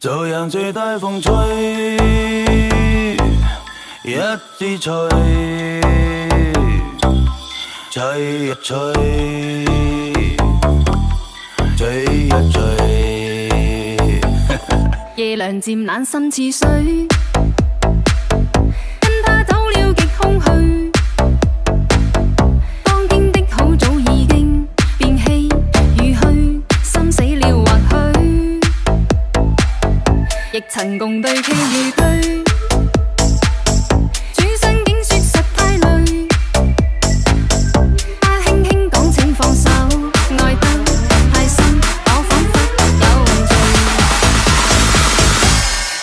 就讓這大風吹，一直吹，吹呀吹，吹呀吹。夜涼漸冷心似水，跟他走了極空虛。當天的好早已經變氣與虛，心死了或許，亦曾共對棋與居。主相竟說實太累，他輕輕講請放手，愛得太深，我彷彿有罪。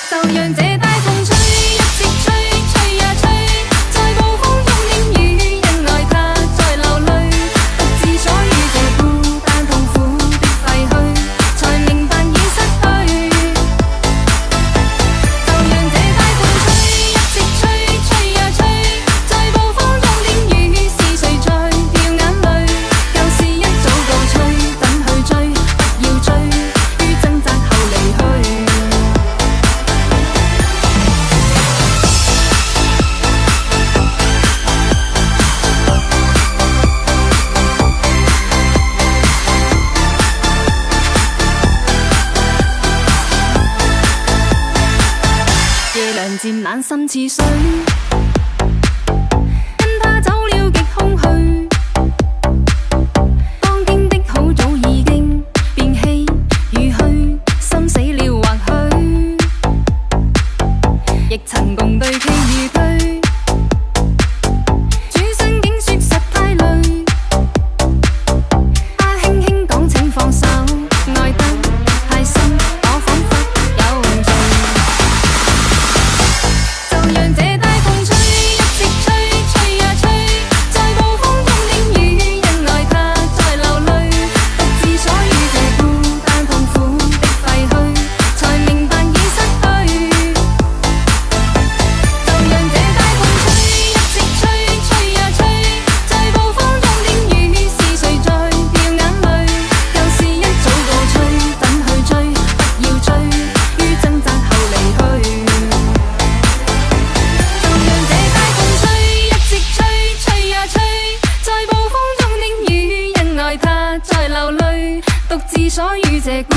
就讓這大風吹，一直吹，吹呀吹，在暴風中淋雨，因愛他在流淚，獨自所遇這孤單痛苦的廢墟，才明白已失去。就讓這大風吹，一直吹，吹呀吹，在暴風中淋雨，是誰在掉眼淚？舊事一早告吹，怎去追？不要追，於掙扎後離去。夜涼漸冷心似水，跟他走了極空虛。當天的好早已經變氣與虛，心死了或許，亦曾共對棋與居。主相竟說實太累，他輕輕講請放手，愛得太深，我彷彿有罪。就讓這大風吹，一直吹，吹呀吹，在暴風中淋雨，因愛他在流淚，獨自所遇這孤單痛苦的廢墟，才明白已失去。就讓這大風吹，一直吹，吹呀吹，在暴風中淋雨，是誰在掉眼淚？舊事一早告吹，怎去追？不要追，於掙扎後離去。就讓這大風吹，一直吹，吹呀吹，在暴風中淋雨，因愛他在流淚，獨自所遇這孤